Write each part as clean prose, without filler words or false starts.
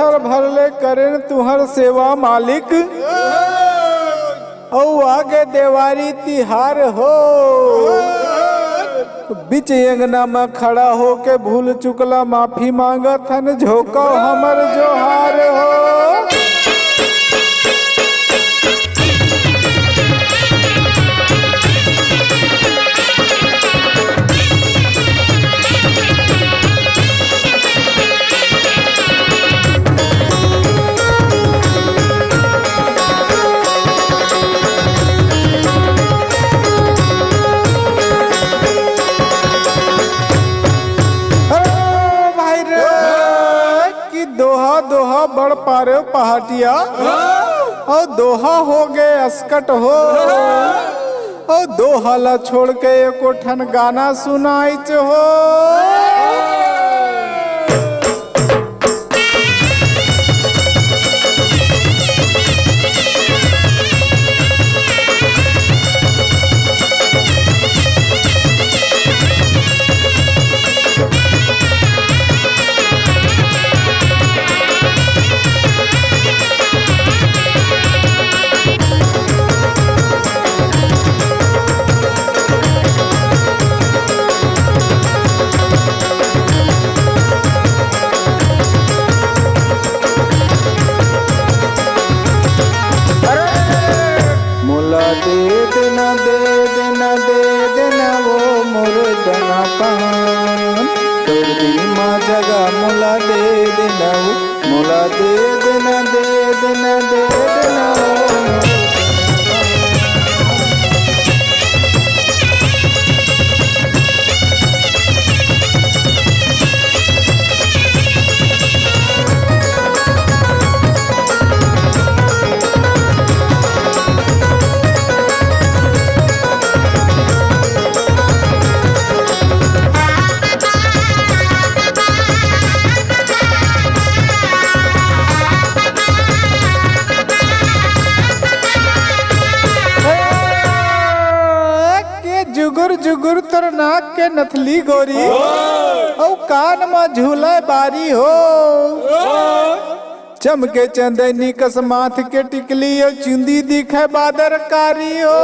बछर भर ले करें तुहर सेवा मालिक, औ आगे देवारी तिहार हो। बीच अंगना में खड़ा हो के भूल चुकला माफी मांगत हन, झोंको हमर जोहार हो। दोहा दोहा बड़ पारे पहाटिया, और दोहा हो गए अस्कट हो। और दोहा ला छोड़ के एको ठन गाना सुनाई हो। दे देना वो मुर्दना पान, तो दिन माँ जगा मोला दे देना वो, मोला दे देना दे देना दे देना वो। जुगुर जुगुर तोर नाक के नथली गोरी, औ कान में झूले बारी हो। चमके चंदनी कस माथ के टिकली, और चुंदी दिखे बादर कारी हो।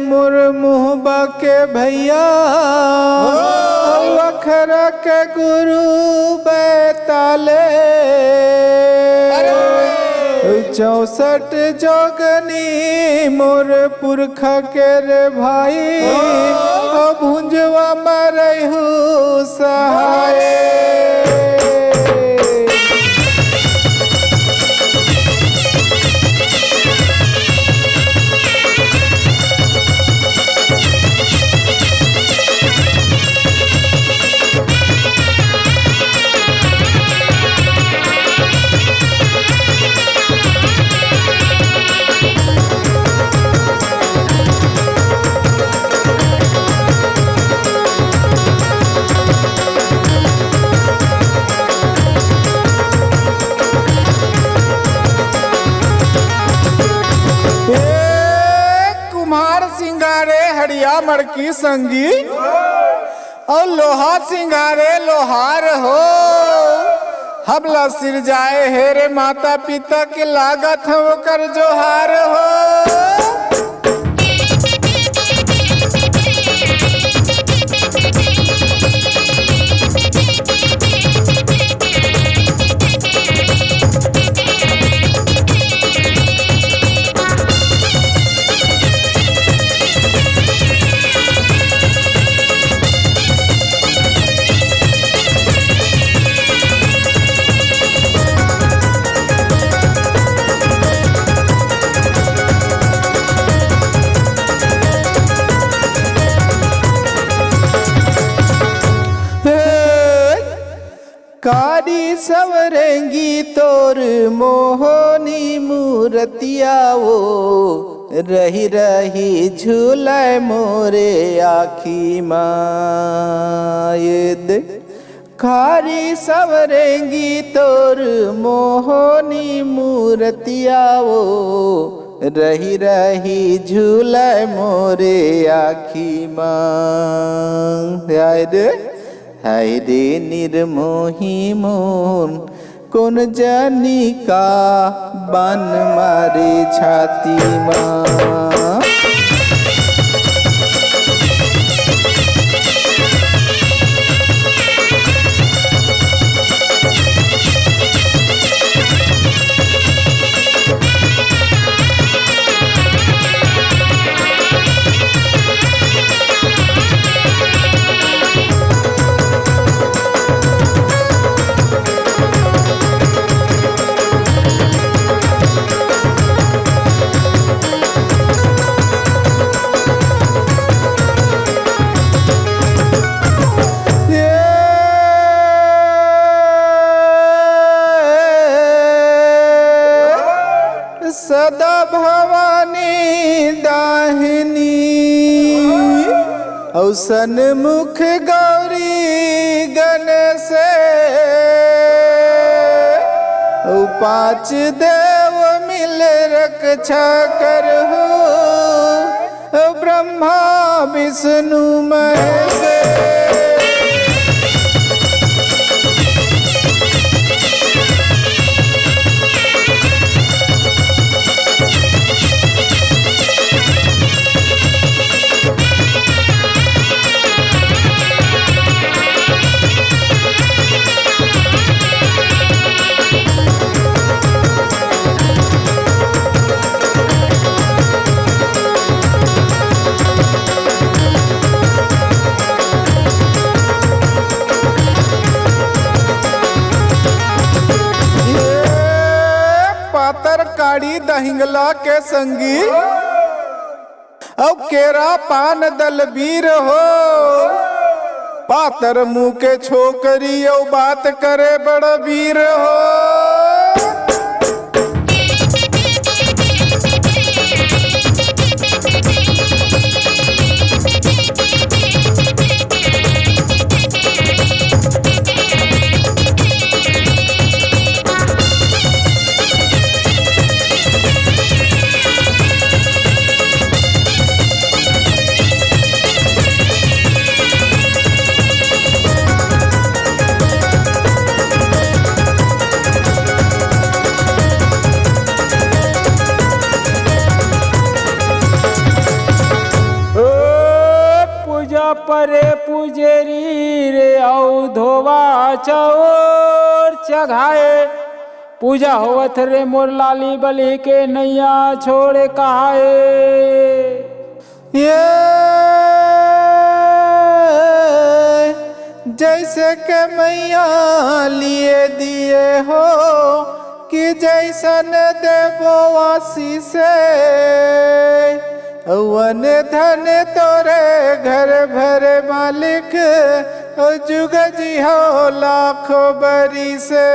मोर मुहबा के भैया, अखर के गुरु बैताले, 64 जोगनी मोर पुरखा के रे भाई, भुंजवा मरहु सहाय। हड़िया मड़की संगी, और लोहा सिंगारे लोहार हो। हमला सिर जाए हेरे माता पिता के लागत हो कर जोहार हो। कारी सवरेंगी तोर मोहनी मूर्तिया वो रही रही झूलाए मोरे आखी मायद खारी सवरेंगी तोर मोहनी मूर्तिया वो रही रही झूलाए मोरे आखी मायद हाय रे निर्मोही मोन कौन जानी का बान मारे छाती माँ सदा भवानी दाहिनी औसन मुख गौरी गणेश पांच देव मिल रक्षा करहु ब्रह्मा विष्णु महेश पातर काड़ी दहिंगला के संगी औ केरा पान दल बीर हो पातर मुंह के छोकरी औ बात करे बड़ वीर हो परे पुजेरी रे औ धोवा चौर चघाए पूजा होवत रे मोर लाली बलि के नैया छोड़े कहाए ये जैसे के मैया लिए दिए हो कि जैसन देवो आशीष वन धन तोरे घर भर मालिक जुग जी हो लाखों बरी से